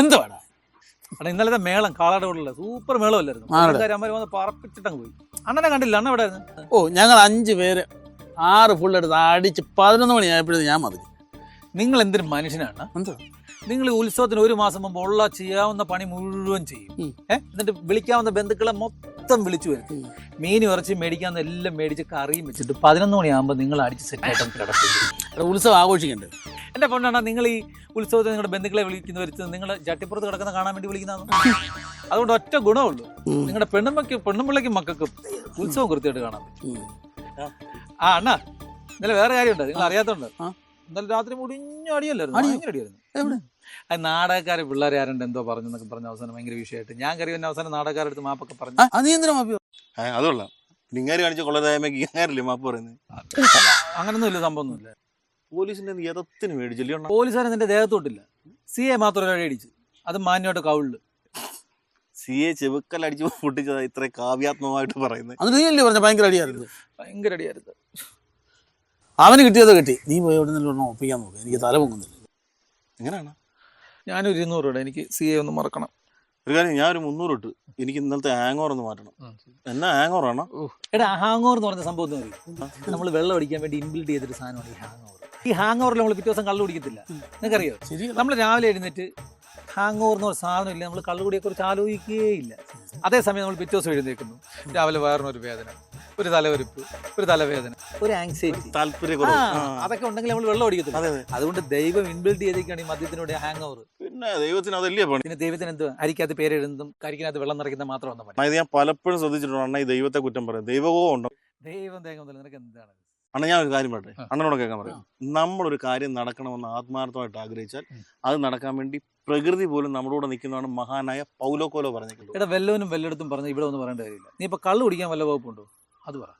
എന്തുവാടാ ഇന്നലത്തെ മേളം കാളാട് കൊള്ളല്ല സൂപ്പർ മേളമല്ലായിരുന്നു പറപ്പിച്ചിട്ടങ്ങ് പോയി. അണ്ണനെ കണ്ടില്ല, അണ്ണ എവിടെ ആയിരുന്നു? ഓ ഞങ്ങൾ 5 പേര് 6 ഫുള്ളെടുത്ത് അടിച്ച് 11 മണിയായപ്പോഴേ ഞാൻ മതി. നിങ്ങൾ എന്തൊരു മനുഷ്യനാണ്. എന്താ നിങ്ങൾ ഉത്സവത്തിന് 1 മാസം മുമ്പ് ഉള്ള ചെയ്യാവുന്ന പണി മുഴുവൻ ചെയ്യും. എന്നിട്ട് വിളിക്കാവുന്ന ബന്ധുക്കളെ മൊത്തം വിളിച്ചു വരും. മീൻ ഇറച്ചി മേടിക്കാവുന്ന എല്ലാം മേടിച്ച് കറിയും വെച്ചിട്ട് 11 മണിയാകുമ്പോൾ നിങ്ങൾ അടിച്ച് സെറ്റായിട്ട് കിടക്കും. ഉത്സവം ആഘോഷിക്കണ്ടേ? എൻ്റെ പൊണ്ണാണ്, നിങ്ങൾ ഈ ഉത്സവത്തിന് നിങ്ങളുടെ ബന്ധുക്കളെ വിളിക്കുന്ന വരുന്നത് നിങ്ങൾ ചട്ടിപ്പുറത്ത് കിടക്കുന്ന കാണാൻ വേണ്ടി വിളിക്കുന്നതാണ്. അതുകൊണ്ട് ഒറ്റ ഗുണമുള്ളൂ, നിങ്ങളുടെ പെണ്ണുമ്പിള്ളയ്ക്കും മക്കൾക്കും ഉത്സവം കൃത്യമായിട്ട് കാണാൻ പറ്റും. ആ അണ്ണാ, ഇന്നലെ വേറെ കാര്യമുണ്ട് നിങ്ങൾ അറിയാത്തോണ്ട്. ഇന്നലെ രാത്രി മുടിഞ്ഞ അടിയല്ലായിരുന്നു, ഭയങ്കര അടിയായിരുന്നു. അത് നാടകക്കാരെ പിള്ളേരെ ആരുണ്ട് എന്തോ പറഞ്ഞെന്നൊക്കെ പറഞ്ഞ അവസാനം ഭയങ്കര വിഷയമായിട്ട് ഞാൻ കയറി തന്നെ അവസാനം നാടകക്കാരെടുത്ത് മാപ്പൊക്കെ പറഞ്ഞു. അതുകൊള്ളാം. നിങ്ങാര് കാണിച്ച കൊള്ളതായ്മല്ലേ മാപ്പ് പറയുന്നത്? അങ്ങനൊന്നും ഇല്ല, സംഭവമൊന്നുമില്ല. പോലീസിന്റെ യഥത്തിന് മേടിച്ചില്ലേ? പോലീസുകാരെ നിന്റെ ദേഹത്തോട്ടില്ല, CA മാത്രം ഒരാളെ അടിച്ച്, അത് മാന്യമായിട്ട് കവിളില്. CA ചെവുക്കലടിച്ച് പൊട്ടിച്ചതാ ഇത്ര കാവ്യാത്മകമായിട്ട് പറയുന്നത്. അത് നീയല്ലേ പറഞ്ഞ ഭയങ്കര അടിയായിരുന്നു? ഭയങ്കര അടിയായിരുന്നു. അവന് കിട്ടിയത് കിട്ടി, നീ പോയി എവിടെ നിന്നും ഒപ്പിക്കാൻ നോക്ക്, എനിക്ക് തല പൊങ്ങുന്നില്ല. എങ്ങനെയാണ്? ഞാനൊരു 200 രൂപ, എനിക്ക് CA ഒന്ന് മറക്കണം. ഒരു കാര്യം, ഞാനൊരു 300 ഇട്ട്, എനിക്ക് ഇന്നലത്തെ ഹാങ്ങോർ ഒന്ന് മാറ്റണം. എന്നാ ഹാങ്ങോർ ആണോ? എടാ, ഹാങ്ങോർ എന്ന് പറഞ്ഞ സംഭവം എന്ന് പറയും, നമ്മൾ വെള്ളം അടിക്കാൻ വേണ്ടി ഇൻബിൽഡ് ചെയ്തൊരു സാധനമാണ് ഈ ഹാങ്ങോർ. ഈ ഹാങ്ങോറിൽ നമ്മൾ പിറ്റേ ദിവസം കള്ളു കുടിക്കത്തില്ല, നിനക്കറിയോ? നമ്മൾ രാവിലെ എഴുന്നേറ്റ് ഹാങ്ങോർ എന്ന് പറഞ്ഞ സാധനം ഇല്ല, നമ്മൾ കള്ളുകുടിയെ കുറിച്ച് ആലോചിക്കുകയേ ഇല്ല. അതേസമയം നമ്മൾ പിറ്റേ ദിവസം എഴുന്നേൽക്കുന്നു, രാവിലെ വയറിനൊരു വേദന, ഒരു തലവരിപ്പ്, ഒരു തലവേദന, ഒരു ആങ്സൈറ്റി, താല്പര്യക്കുറവ്, അതൊക്കെ ഉണ്ടെങ്കിൽ നമ്മൾ വെള്ളം അടിക്കത്തില്ല. അതുകൊണ്ട് ദൈവം ഇൻബിൽഡ് ചെയ്തേക്കാണ് ഈ മദ്യത്തിനോട് ഹാങ് ഓവർ. പിന്നെ ദൈവത്തിന് അതല്ലേ പണി. പിന്നെ ദൈവത്തിന് എന്ത് അരിക്കകത്ത് പേരെഴുതുന്നതും കരിക്കിനകത്ത് വെള്ളം നിറയ്ക്കുന്ന മാത്രം ഒന്നും ഇത് ഞാൻ പലപ്പോഴും ശ്രദ്ധിച്ചിട്ടുണ്ട്. അണ്ണ ഈ ദൈവത്തെ കുറ്റം പറയും, ദൈവകോ ഉണ്ടോ? ദൈവം തേങ്ങ നിനക്ക് എന്താണ്? അണ്ണ ഞാൻ ഒരു കാര്യം പറയട്ടെ, അണ്ണനോട് കേൾക്കാൻ പറയാം. നമ്മളൊരു കാര്യം നടക്കണമെന്ന് ആത്മാർത്ഥമായിട്ട് ആഗ്രഹിച്ചാൽ അത് നടക്കാൻ വേണ്ടി പ്രകൃതി പോലും നമ്മളോട് നിൽക്കുന്നതാണ് മഹാനായ പൗലോ കോലോ പറഞ്ഞിട്ടുള്ളത്. ഇവിടെ വല്ലവനും വല്ലയിടത്തും പറഞ്ഞ ഇവിടെ ഒന്നും പറയേണ്ട കാര്യമില്ല. നീ ഇപ്പൊ കള്ളു കുടിക്കാൻ വല്ല വകുപ്പുണ്ടോ? അത് പറ.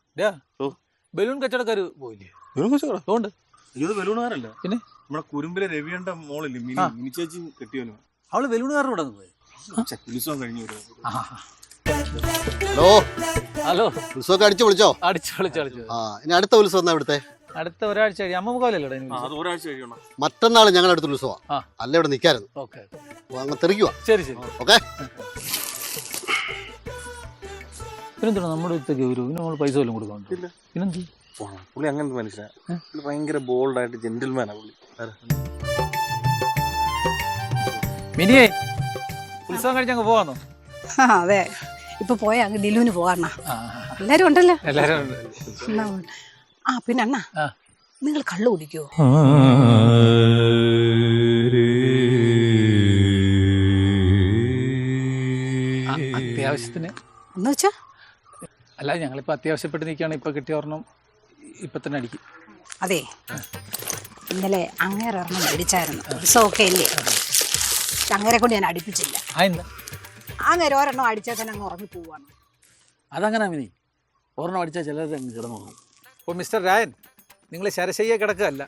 ബലൂൺ കച്ചവടക്കാര് പോയില്ലേ? അതുകൊണ്ട് ഇത് ബലൂണുകാരല്ല, പിന്നെ നമ്മുടെ കുരുമ്പിലെ രവിയന്റെ മോളില്ലേ മിനി ചേച്ചി കെട്ടിയവനും, അവള് ബലൂണുകാരുടെ കൂടെ പോയി. ഉത്സവം കഴിഞ്ഞു. ഹലോ ഹലോ, ഉത്സവമൊക്കെ അടിച്ചു വിളിച്ചോ? അടിച്ചു. ഇനി അടുത്ത ഉത്സവം എന്നാ ഇവിടുത്തെ? അടുത്ത ഒരാഴ്ച കഴിയും. അമ്മമുഖമല്ലേ ഒരാഴ്ച കഴിയണം. മറ്റന്നാൾ ഞങ്ങൾ അടുത്ത ഉത്സവം, അല്ല ഇവിടെ നിൽക്കായിരുന്നു. അങ്ങ് തെറിക്കുവാ. ശരി. ഓക്കെ. പിന്നെന്താണ് നമ്മുടെ അടുത്തേക്ക് ഒരു നമ്മൾ പൈസ വല്ലതും കൊടുക്കാറുണ്ട്? പിന്നെന്ത് പുള്ളി അങ്ങനത്തെ മനുഷ്യനാണ്, ഭയങ്കര ബോൾഡായിട്ട് ജെന്റിൽമാനാണ് പുള്ളി. മിനിയേ, ഉത്സവം കഴിച്ചങ്ങ് പോവാന്നോ? അതെ, ഇപ്പൊ പോയാ അങ്ങ് ദിലുവിന് പോകാണ്ണ. എല്ലാരും ഉണ്ടല്ലോ. ആ പിന്നെ അണ്ണാ, നിങ്ങൾ കള്ളു കുടിക്കോ? അത്യാവശ്യത്തിന് എന്ന് വെച്ചാ? അല്ല, ഞങ്ങളിപ്പോ അത്യാവശ്യപ്പെട്ട് നിൽക്കുകയാണ്. ഇപ്പൊ കിട്ടിയ ഒരെണ്ണം ഇപ്പൊ തന്നെ അടിക്കും. അതെ, ഇന്നലെ അങ്ങേറെ ഒരെണ്ണം മേടിച്ചായിരുന്നു, ഉത്സവമൊക്കെ അല്ലേ. അങ്ങേരെ കൊണ്ട് ഞാൻ അടിപ്പിച്ചില്ല. അങ്ങേരെ ഒരെണ്ണം അടിച്ചാൽ തന്നെ അങ്ങ് ഉറങ്ങി പോവാണ്. അതങ്ങനെ മിനി, ഒരെണ്ണം അടിച്ചാൽ ചിലർ കിടന്നു പോകും. അപ്പോൾ മിസ്റ്റർ രായൻ, നിങ്ങൾ ശരശയ്യെ കിടക്കുകയല്ല,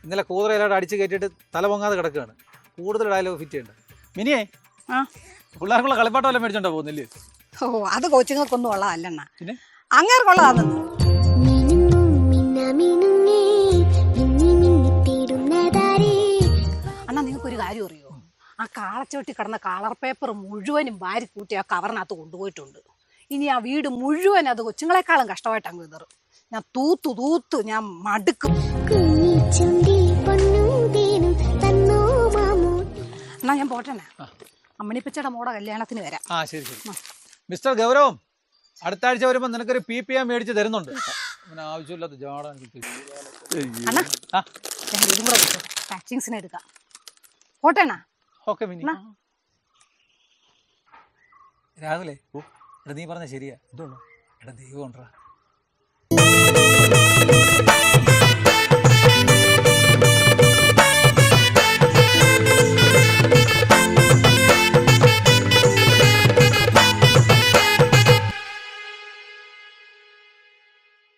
ഇന്നലെ കൂതറയിലായിട്ട് അടിച്ച് കയറ്റിയിട്ട് തല പൊങ്ങാതെ കിടക്കുകയാണ്. കൂടുതൽ ഡയലോഗ് ഫിറ്റ് ചെയ്യേണ്ട. മിനിയേ, പിള്ളേർക്കുള്ള കളിപ്പാട്ടം വല്ലതും മേടിച്ചോണ്ടാ പോകുന്നില്ലേ? ഓ, അത് കോച്ചുങ്ങൾക്കൊന്നും ഉള്ളതല്ലണ്ണ, അങ്ങേർക്കുള്ളതാണെന്ന്. അണ്ണാ, നിങ്ങൾക്കൊരു കാര്യം അറിയോ? ആ കാളച്ചോട്ടി കിടന്ന കളർ പേപ്പർ മുഴുവനും വാരി കൂട്ടി ആ കവറിനകത്ത് കൊണ്ടുപോയിട്ടുണ്ട്. ഇനി ആ വീട് മുഴുവൻ അത് കൊച്ചുങ്ങളെക്കാളും കഷ്ടമായിട്ട് അങ്ങ് വിതറും. ഞാൻ തൂത്ത് ഞാൻ മടുക്കും. എന്നാ ഞാൻ പോട്ടേനെ, അമ്മണിപ്പച്ചയുടെ മോടെ കല്യാണത്തിന് വരാം. ശരി. മിസ്റ്റർ ഗൗരവം, അടുത്ത ആഴ്ച വരുമ്പോ നിനക്കൊരു PPA മേടിച്ച് തരുന്നുണ്ട്. ആവശ്യമില്ലാത്ത ടാക്സിങ്സിനെ എടുക്കാം. പോട്ടേനാ? Okay mini. രാഹുലേ, നീ പറഞ്ഞ ശരിയാ. എടാ, ദൈവം ഉണ്ടോ?